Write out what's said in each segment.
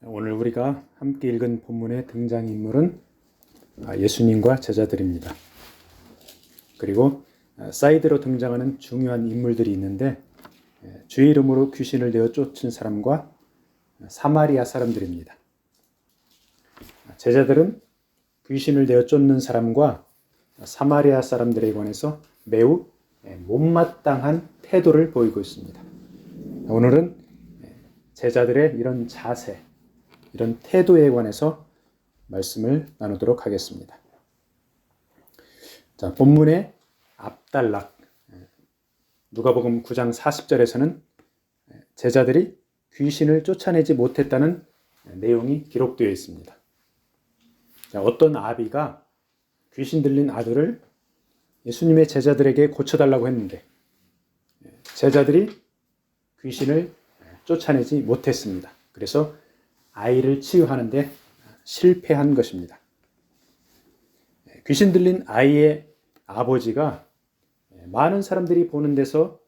오늘 우리가 함께 읽은 본문의 등장인물은 예수님과 제자들입니다. 그리고 사이드로 등장하는 중요한 인물들이 있는데 주의 이름으로 귀신을 내어 쫓은 사람과 사마리아 사람들입니다. 제자들은 귀신을 내어 쫓는 사람과 사마리아 사람들에 관해서 매우 못마땅한 태도를 보이고 있습니다. 오늘은 제자들의 이런 자세, 이런 태도에 관해서 말씀을 나누도록 하겠습니다. 자, 본문의 앞단락 누가복음 9장 40절에서는 제자들이 귀신을 쫓아내지 못했다는 내용이 기록되어 있습니다. 자, 어떤 아비가 귀신 들린 아들을 예수님의 제자들에게 고쳐달라고 했는데 제자들이 귀신을 쫓아내지 못했습니다. 그래서 아이를 치유하는데 실패한 것입니다. 귀신 들린 아이의 아버지가 많은 사람들이 보는 데서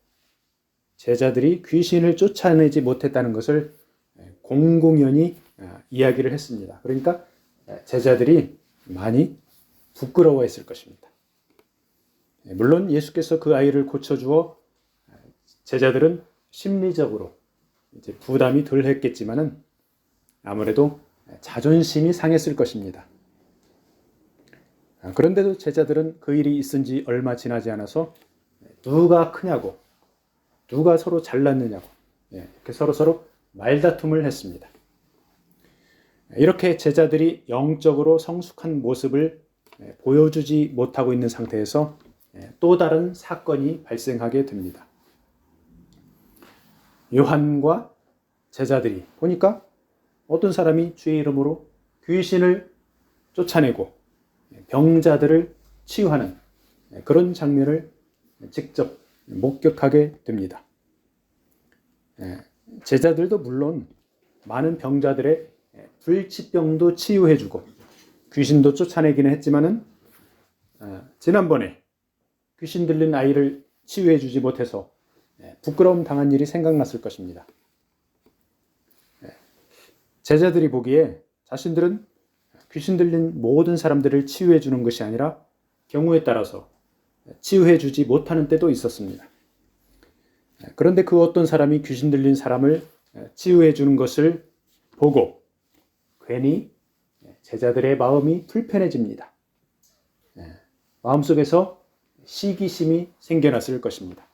제자들이 귀신을 쫓아내지 못했다는 것을 공공연히 이야기를 했습니다. 그러니까 제자들이 많이 부끄러워했을 것입니다. 물론 예수께서 그 아이를 고쳐주어 제자들은 심리적으로 이제 부담이 덜 했겠지만은 아무래도 자존심이 상했을 것입니다. 그런데도 제자들은 그 일이 있은 지 얼마 지나지 않아서 누가 크냐고, 누가 서로 잘났느냐고 이렇게 서로 말다툼을 했습니다. 이렇게 제자들이 영적으로 성숙한 모습을 보여주지 못하고 있는 상태에서 또 다른 사건이 발생하게 됩니다. 요한과 제자들이 보니까 어떤 사람이 주의 이름으로 귀신을 쫓아내고 병자들을 치유하는 그런 장면을 직접 목격하게 됩니다. 제자들도 물론 많은 병자들의 불치병도 치유해주고 귀신도 쫓아내기는 했지만은 지난번에 귀신 들린 아이를 치유해주지 못해서 부끄러움 당한 일이 생각났을 것입니다. 제자들이 보기에 자신들은 귀신 들린 모든 사람들을 치유해 주는 것이 아니라 경우에 따라서 치유해 주지 못하는 때도 있었습니다. 그런데 그 어떤 사람이 귀신 들린 사람을 치유해 주는 것을 보고 괜히 제자들의 마음이 불편해집니다. 마음속에서 시기심이 생겨났을 것입니다.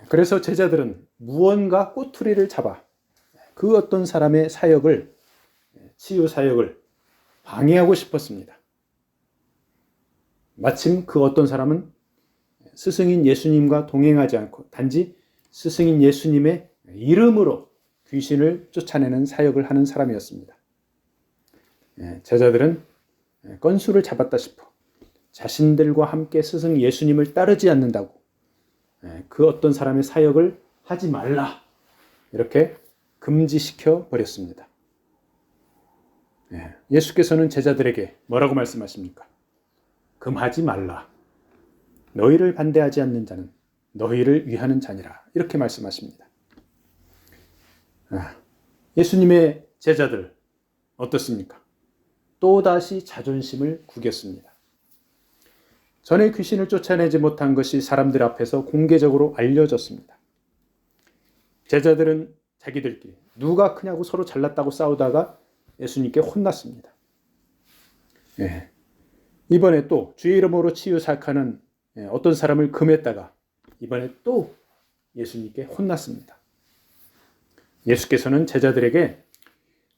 그래서 제자들은 무언가 꼬투리를 잡아 그 어떤 사람의 사역을, 치유 사역을 방해하고 싶었습니다. 마침 그 어떤 사람은 스승인 예수님과 동행하지 않고 단지 스승인 예수님의 이름으로 귀신을 쫓아내는 사역을 하는 사람이었습니다. 제자들은 건수를 잡았다 싶어 자신들과 함께 스승 예수님을 따르지 않는다고 그 어떤 사람의 사역을 하지 말라 이렇게 금지시켜 버렸습니다. 예수께서는 제자들에게 뭐라고 말씀하십니까? 금하지 말라. 너희를 반대하지 않는 자는 너희를 위하는 자니라. 이렇게 말씀하십니다. 예수님의 제자들 어떻습니까? 또다시 자존심을 구겼습니다. 전에 귀신을 쫓아내지 못한 것이 사람들 앞에서 공개적으로 알려졌습니다. 제자들은 자기들끼리 누가 크냐고 서로 잘났다고 싸우다가 예수님께 혼났습니다. 이번에 또 주의 이름으로 치유 사역하는 어떤 사람을 금했다가 이번에 또 예수님께 혼났습니다. 예수께서는 제자들에게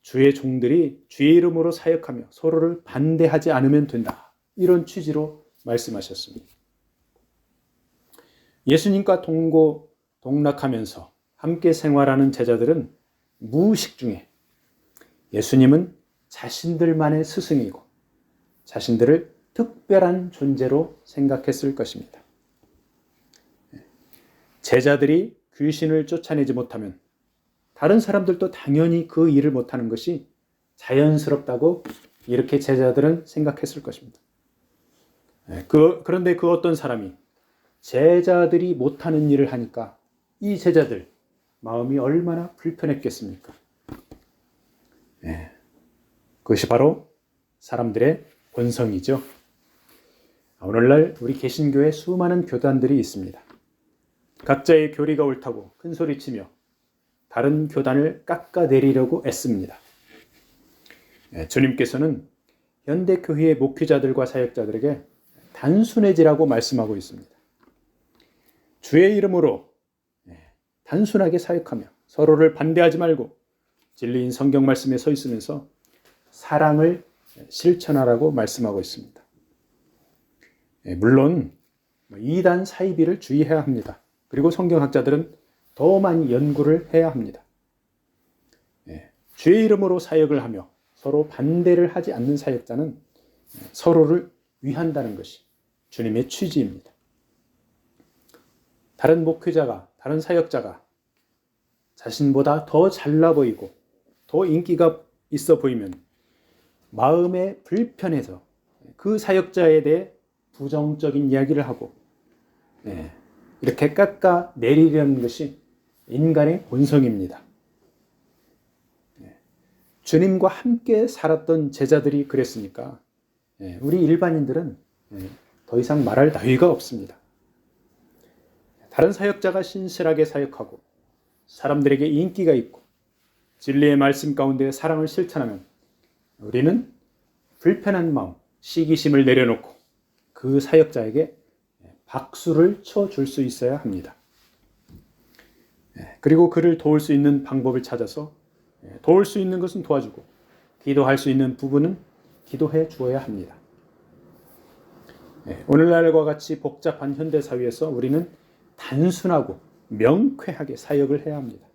주의 종들이 주의 이름으로 사역하며 서로를 반대하지 않으면 된다. 이런 취지로 말씀하셨습니다. 예수님과 동락하면서 함께 생활하는 제자들은 무의식 중에 예수님은 자신들만의 스승이고 자신들을 특별한 존재로 생각했을 것입니다. 제자들이 귀신을 쫓아내지 못하면 다른 사람들도 당연히 그 일을 못하는 것이 자연스럽다고 이렇게 제자들은 생각했을 것입니다. 그런데 그 어떤 사람이 제자들이 못하는 일을 하니까 이 제자들 마음이 얼마나 불편했겠습니까? 그것이 바로 사람들의 본성이죠. 오늘날 우리 개신교에 수많은 교단들이 있습니다. 각자의 교리가 옳다고 큰소리치며 다른 교단을 깎아내리려고 애씁니다. 주님께서는 현대교회의 목회자들과 사역자들에게 단순해지라고 말씀하고 있습니다. 주의 이름으로 단순하게 사역하며 서로를 반대하지 말고 진리인 성경 말씀에 서 있으면서 사랑을 실천하라고 말씀하고 있습니다. 물론 이단 사이비를 주의해야 합니다. 그리고 성경학자들은 더 많이 연구를 해야 합니다. 주의 이름으로 사역을 하며 서로 반대를 하지 않는 사역자는 서로를 위한다는 것이 주님의 취지입니다. 다른 목회자가, 다른 사역자가 자신보다 더 잘나 보이고 더 인기가 있어 보이면 마음에 불편해서 그 사역자에 대해 부정적인 이야기를 하고 이렇게 깎아내리려는 것이 인간의 본성입니다. 주님과 함께 살았던 제자들이 그랬으니까 우리 일반인들은 더 이상 말할 나위가 없습니다. 다른 사역자가 신실하게 사역하고 사람들에게 인기가 있고 진리의 말씀 가운데 사랑을 실천하면 우리는 불편한 마음, 시기심을 내려놓고 그 사역자에게 박수를 쳐줄 수 있어야 합니다. 그리고 그를 도울 수 있는 방법을 찾아서 도울 수 있는 것은 도와주고 기도할 수 있는 부분은 기도해 주어야 합니다. 오늘날과 같이 복잡한 현대사회에서 우리는 단순하고 명쾌하게 사역을 해야 합니다.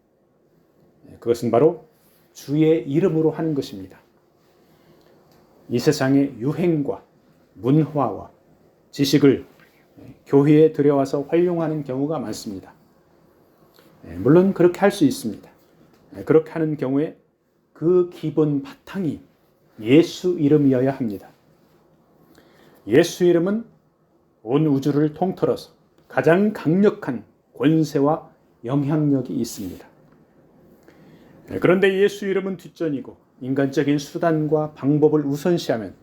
그것은 바로 주의 이름으로 하는 것입니다. 이 세상의 유행과 문화와 지식을 교회에 들여와서 활용하는 경우가 많습니다. 물론 그렇게 할 수 있습니다. 그렇게 하는 경우에 그 기본 바탕이 예수 이름이어야 합니다. 예수 이름은 온 우주를 통틀어서 가장 강력한 권세와 영향력이 있습니다. 그런데 예수 이름은 뒷전이고 인간적인 수단과 방법을 우선시하면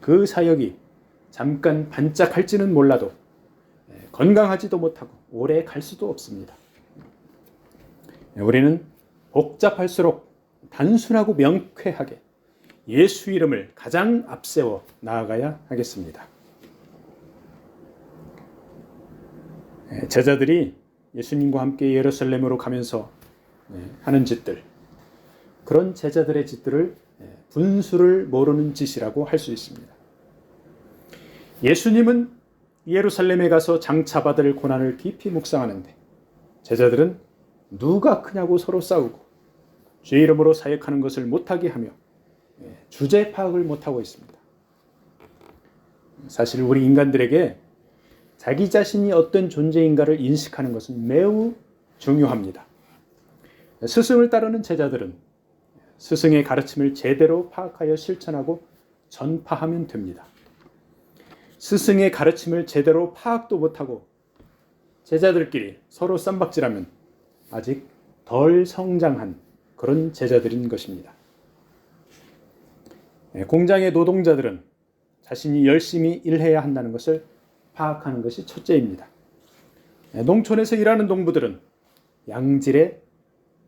그 사역이 잠깐 반짝할지는 몰라도 건강하지도 못하고 오래 갈 수도 없습니다. 우리는 복잡할수록 단순하고 명쾌하게 예수 이름을 가장 앞세워 나아가야 하겠습니다. 제자들이 예수님과 함께 예루살렘으로 가면서 하는 짓들, 그런 제자들의 짓들을 분수를 모르는 짓이라고 할 수 있습니다. 예수님은 예루살렘에 가서 장차받을 고난을 깊이 묵상하는데 제자들은 누가 크냐고 서로 싸우고 주의 이름으로 사역하는 것을 못하게 하며 주제 파악을 못하고 있습니다. 사실 우리 인간들에게 자기 자신이 어떤 존재인가를 인식하는 것은 매우 중요합니다. 스승을 따르는 제자들은 스승의 가르침을 제대로 파악하여 실천하고 전파하면 됩니다. 스승의 가르침을 제대로 파악도 못하고 제자들끼리 서로 쌈박질하면 아직 덜 성장한 그런 제자들인 것입니다. 공장의 노동자들은 자신이 열심히 일해야 한다는 것을 파악하는 것이 첫째입니다. 농촌에서 일하는 농부들은 양질의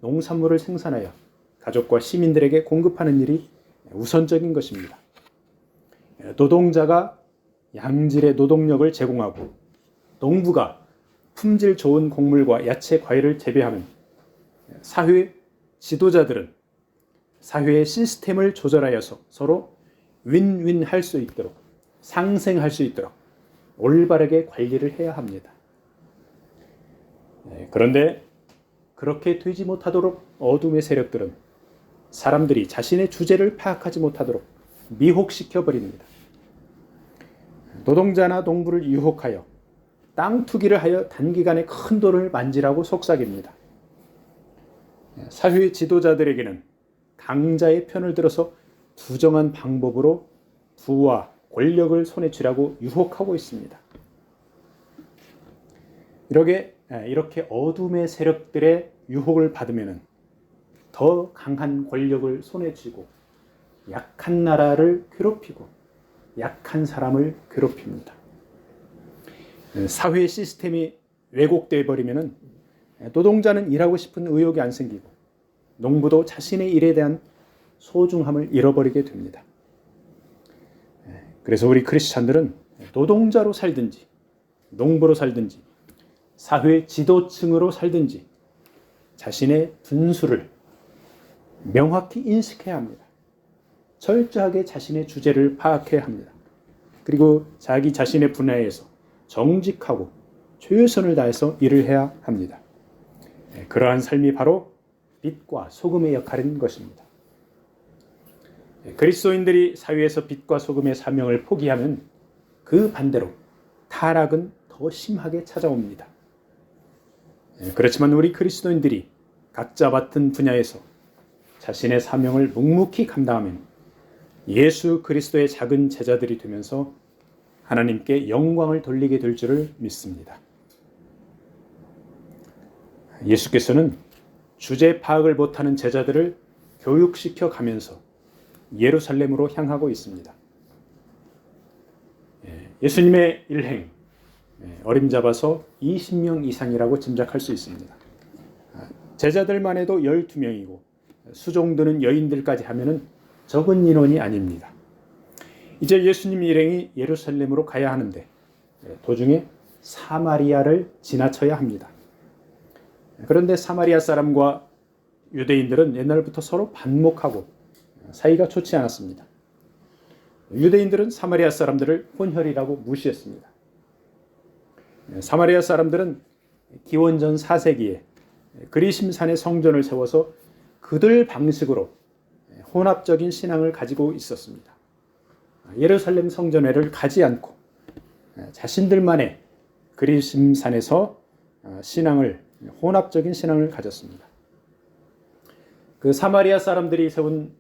농산물을 생산하여 가족과 시민들에게 공급하는 일이 우선적인 것입니다. 노동자가 양질의 노동력을 제공하고 농부가 품질 좋은 곡물과 야채, 과일을 재배하면 사회 지도자들은 사회의 시스템을 조절하여서 서로 윈윈 할 수 있도록 상생할 수 있도록 올바르게 관리를 해야 합니다. 그런데 그렇게 되지 못하도록 어둠의 세력들은 사람들이 자신의 주제를 파악하지 못하도록 미혹시켜 버립니다. 노동자나 농부를 유혹하여 땅 투기를 하여 단기간에 큰 돈을 만지라고 속삭입니다. 사회 지도자들에게는 강자의 편을 들어서 부정한 방법으로 부와 권력을 손에 쥐라고 유혹하고 있습니다. 이렇게 어둠의 세력들의 유혹을 받으면 더 강한 권력을 손에 쥐고 약한 나라를 괴롭히고 약한 사람을 괴롭힙니다. 사회 시스템이 왜곡되어 버리면 노동자는 일하고 싶은 의욕이 안 생기고 농부도 자신의 일에 대한 소중함을 잃어버리게 됩니다. 그래서 우리 크리스찬들은 노동자로 살든지 농부로 살든지 사회 지도층으로 살든지 자신의 분수를 명확히 인식해야 합니다. 철저하게 자신의 주제를 파악해야 합니다. 그리고 자기 자신의 분야에서 정직하고 최선을 다해서 일을 해야 합니다. 그러한 삶이 바로 빛과 소금의 역할인 것입니다. 그리스도인들이 사회에서 빛과 소금의 사명을 포기하면 그 반대로 타락은 더 심하게 찾아옵니다. 그렇지만 우리 그리스도인들이 각자 맡은 분야에서 자신의 사명을 묵묵히 감당하면 예수 그리스도의 작은 제자들이 되면서 하나님께 영광을 돌리게 될 줄을 믿습니다. 예수께서는 주제 파악을 못하는 제자들을 교육시켜 가면서 예루살렘으로 향하고 있습니다. 예수님의 일행 어림잡아서 20명 이상이라고 짐작할 수 있습니다. 제자들만 해도 12명이고 수종드는 여인들까지 하면은 적은 인원이 아닙니다. 이제 예수님 일행이 예루살렘으로 가야 하는데 도중에 사마리아를 지나쳐야 합니다. 그런데 사마리아 사람과 유대인들은 옛날부터 서로 반목하고 사이가 좋지 않았습니다. 유대인들은 사마리아 사람들을 혼혈이라고 무시했습니다. 사마리아 사람들은 기원전 4세기에 그리심산에 성전을 세워서 그들 방식으로 혼합적인 신앙을 가지고 있었습니다. 예루살렘 성전회를 가지 않고 자신들만의 그리심산에서 혼합적인 신앙을 가졌습니다. 그 사마리아 사람들이 세운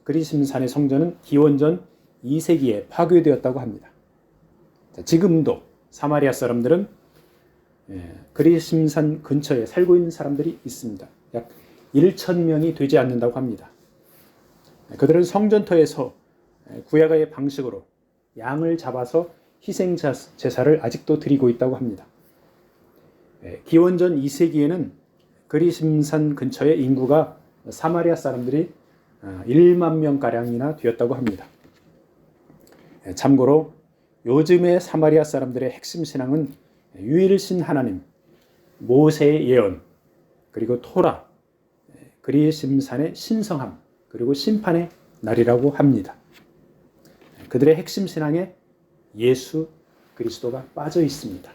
그리심산의 성전은 기원전 2세기에 파괴되었다고 합니다. 지금도 사마리아 사람들은 그리심산 근처에 살고 있는 사람들이 있습니다. 약 1,000명이 되지 않는다고 합니다. 그들은 성전터에서 구약의 방식으로 양을 잡아서 희생 제사를 아직도 드리고 있다고 합니다. 기원전 2세기에는 그리심산 근처의 인구가 사마리아 사람들이 1만 명가량이나 되었다고 합니다. 참고로 요즘의 사마리아 사람들의 핵심 신앙은 유일신 하나님, 모세의 예언, 그리고 토라, 그리심산의 신성함, 그리고 심판의 날이라고 합니다. 그들의 핵심 신앙에 예수 그리스도가 빠져 있습니다.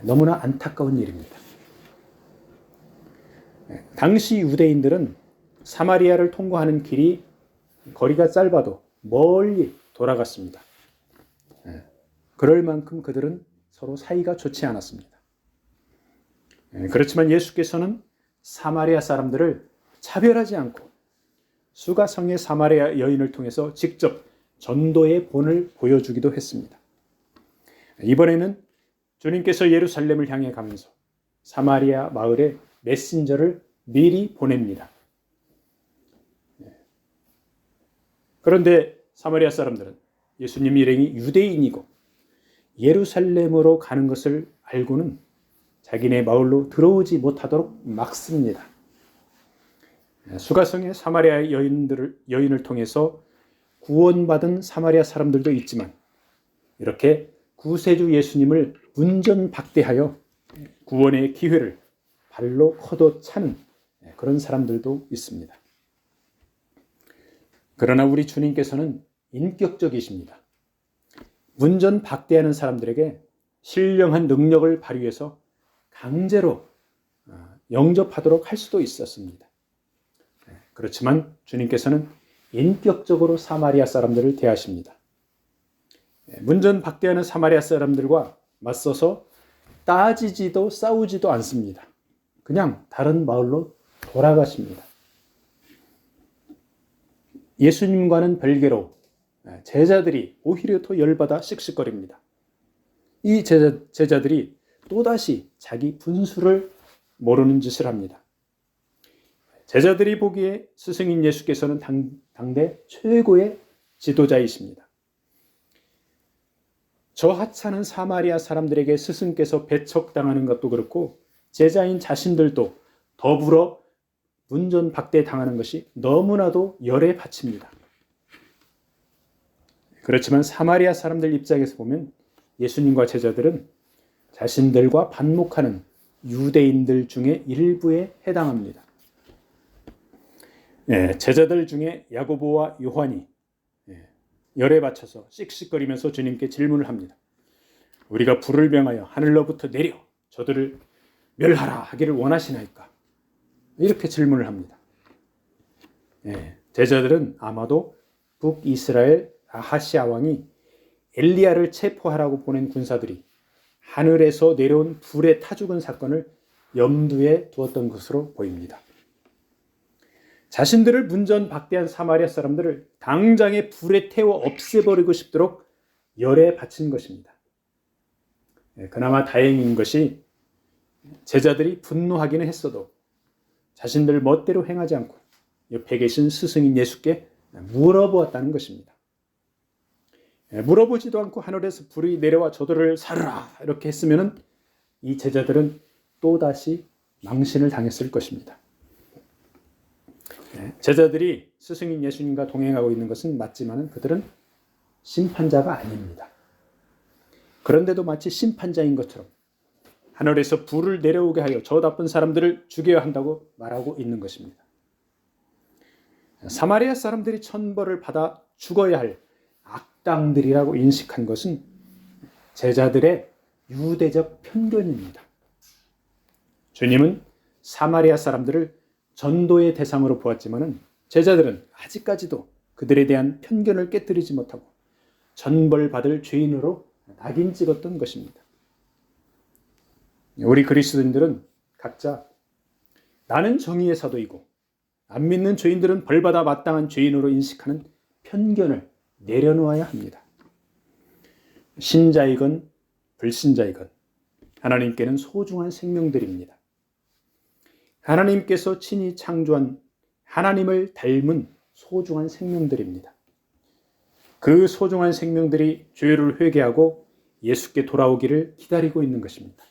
너무나 안타까운 일입니다. 당시 유대인들은 사마리아를 통과하는 길이 거리가 짧아도 멀리 돌아갔습니다. 그럴 만큼 그들은 서로 사이가 좋지 않았습니다. 그렇지만 예수께서는 사마리아 사람들을 차별하지 않고 수가성의 사마리아 여인을 통해서 직접 전도의 본을 보여주기도 했습니다. 이번에는 주님께서 예루살렘을 향해 가면서 사마리아 마을에 메신저를 미리 보냅니다. 그런데 사마리아 사람들은 예수님 일행이 유대인이고 예루살렘으로 가는 것을 알고는 자기네 마을로 들어오지 못하도록 막습니다. 수가성의 사마리아 여인을 통해서 구원받은 사마리아 사람들도 있지만 이렇게 구세주 예수님을 문전박대하여 구원의 기회를 발로 걷어차는 그런 사람들도 있습니다. 그러나 우리 주님께서는 인격적이십니다. 문전박대하는 사람들에게 신령한 능력을 발휘해서 강제로 영접하도록 할 수도 있었습니다. 그렇지만 주님께서는 인격적으로 사마리아 사람들을 대하십니다. 문전박대하는 사마리아 사람들과 맞서서 따지지도 싸우지도 않습니다. 그냥 다른 마을로 돌아가십니다. 예수님과는 별개로 제자들이 오히려 더 열받아 씩씩거립니다. 이 제자들이 또다시 자기 분수를 모르는 짓을 합니다. 제자들이 보기에 스승인 예수께서는 당대 최고의 지도자이십니다. 저 하찮은 사마리아 사람들에게 스승께서 배척당하는 것도 그렇고 제자인 자신들도 더불어 문전박대당하는 것이 너무나도 열에 받칩니다. 그렇지만 사마리아 사람들 입장에서 보면 예수님과 제자들은 자신들과 반목하는 유대인들 중에 일부에 해당합니다. 제자들 중에 야고보와 요한이 열에 받쳐서 씩씩거리면서 주님께 질문을 합니다. 우리가 불을 명하여 하늘로부터 내려 저들을 멸하라 하기를 원하시나이까? 이렇게 질문을 합니다. 제자들은 아마도 북이스라엘 아하시아 왕이 엘리야를 체포하라고 보낸 군사들이 하늘에서 내려온 불에 타 죽은 사건을 염두에 두었던 것으로 보입니다. 자신들을 문전박대한 사마리아 사람들을 당장에 불에 태워 없애버리고 싶도록 열에 바친 것입니다. 그나마 다행인 것이 제자들이 분노하기는 했어도 자신들 멋대로 행하지 않고 옆에 계신 스승인 예수께 물어보았다는 것입니다. 물어보지도 않고 하늘에서 불이 내려와 저들을 살으라 이렇게 했으면 이 제자들은 또다시 망신을 당했을 것입니다. 제자들이 스승인 예수님과 동행하고 있는 것은 맞지만 그들은 심판자가 아닙니다. 그런데도 마치 심판자인 것처럼 하늘에서 불을 내려오게 하여 저 나쁜 사람들을 죽여야 한다고 말하고 있는 것입니다. 사마리아 사람들이 천벌을 받아 죽어야 할 악당들이라고 인식한 것은 제자들의 유대적 편견입니다. 주님은 사마리아 사람들을 전도의 대상으로 보았지만 제자들은 아직까지도 그들에 대한 편견을 깨뜨리지 못하고 천벌받을 죄인으로 낙인 찍었던 것입니다. 우리 그리스도인들은 각자 나는 정의의 사도이고 안 믿는 죄인들은 벌받아 마땅한 죄인으로 인식하는 편견을 내려놓아야 합니다. 신자이건 불신자이건 하나님께는 소중한 생명들입니다. 하나님께서 친히 창조한 하나님을 닮은 소중한 생명들입니다. 그 소중한 생명들이 죄를 회개하고 예수께 돌아오기를 기다리고 있는 것입니다.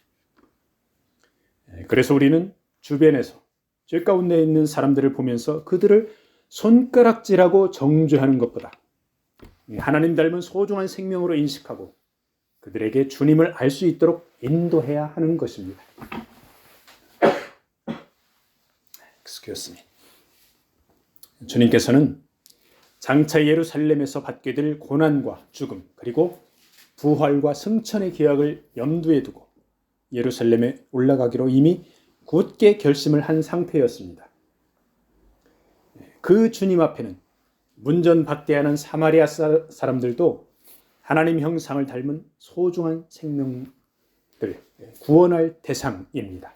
그래서 우리는 주변에서 죄 가운데 있는 사람들을 보면서 그들을 손가락질하고 정죄하는 것보다 하나님 닮은 소중한 생명으로 인식하고 그들에게 주님을 알 수 있도록 인도해야 하는 것입니다. Excuse me. 주님께서는 장차 예루살렘에서 받게 될 고난과 죽음 그리고 부활과 승천의 기약을 염두에 두고 예루살렘에 올라가기로 이미 굳게 결심을 한 상태였습니다. 그 주님 앞에는 문전박대하는 사마리아 사람들도 하나님 형상을 닮은 소중한 생명들, 구원할 대상입니다.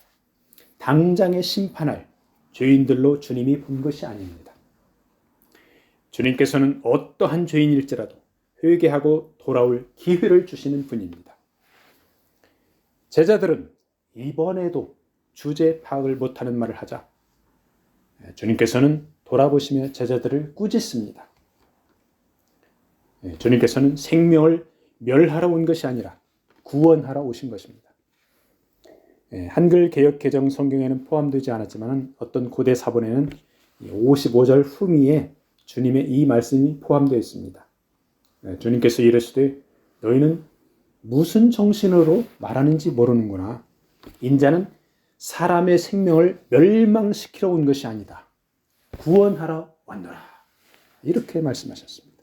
당장에 심판할 죄인들로 주님이 본 것이 아닙니다. 주님께서는 어떠한 죄인일지라도 회개하고 돌아올 기회를 주시는 분입니다. 제자들은 이번에도 주제 파악을 못하는 말을 하자 주님께서는 돌아보시며 제자들을 꾸짖습니다. 주님께서는 생명을 멸하러 온 것이 아니라 구원하러 오신 것입니다. 한글 개역 개정 성경에는 포함되지 않았지만 어떤 고대 사본에는 55절 후미에 주님의 이 말씀이 포함되어 있습니다. 주님께서 이르시되 너희는 무슨 정신으로 말하는지 모르는구나. 인자는 사람의 생명을 멸망시키러 온 것이 아니다. 구원하러 왔노라. 이렇게 말씀하셨습니다.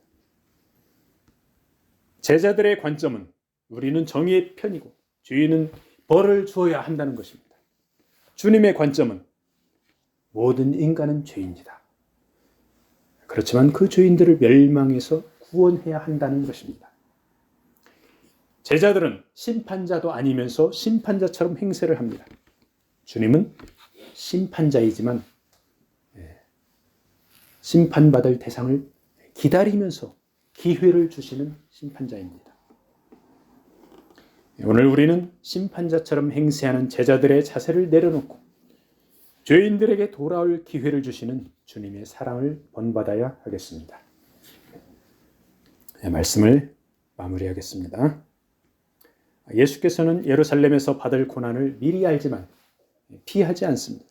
제자들의 관점은 우리는 정의의 편이고 죄인은 벌을 주어야 한다는 것입니다. 주님의 관점은 모든 인간은 죄인이다. 그렇지만 그 죄인들을 멸망해서 구원해야 한다는 것입니다. 제자들은 심판자도 아니면서 심판자처럼 행세를 합니다. 주님은 심판자이지만 심판받을 대상을 기다리면서 기회를 주시는 심판자입니다. 오늘 우리는 심판자처럼 행세하는 제자들의 자세를 내려놓고 죄인들에게 돌아올 기회를 주시는 주님의 사랑을 본받아야 하겠습니다. 말씀을 마무리하겠습니다. 예수께서는 예루살렘에서 받을 고난을 미리 알지만 피하지 않습니다.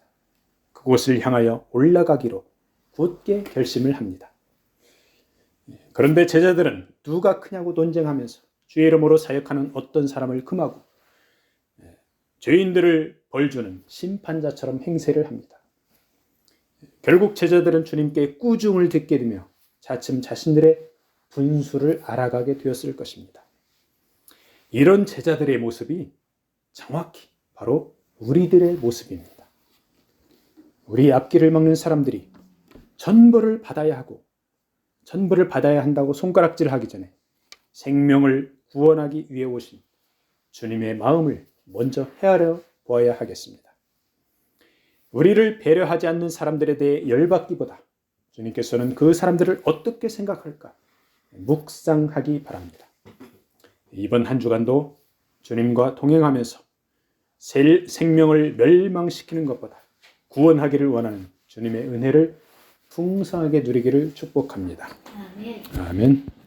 그곳을 향하여 올라가기로 굳게 결심을 합니다. 그런데 제자들은 누가 크냐고 논쟁하면서 주의 이름으로 사역하는 어떤 사람을 금하고 죄인들을 벌주는 심판자처럼 행세를 합니다. 결국 제자들은 주님께 꾸중을 듣게 되며 차츰 자신들의 분수를 알아가게 되었을 것입니다. 이런 제자들의 모습이 정확히 바로 우리들의 모습입니다. 우리 앞길을 막는 사람들이 천벌을 받아야 하고 천벌을 받아야 한다고 손가락질하기 전에 생명을 구원하기 위해 오신 주님의 마음을 먼저 헤아려 보아야 하겠습니다. 우리를 배려하지 않는 사람들에 대해 열받기보다 주님께서는 그 사람들을 어떻게 생각할까 묵상하기 바랍니다. 이번 한 주간도 주님과 동행하면서 생명을 멸망시키는 것보다 구원하기를 원하는 주님의 은혜를 풍성하게 누리기를 축복합니다. 아멘. 아멘.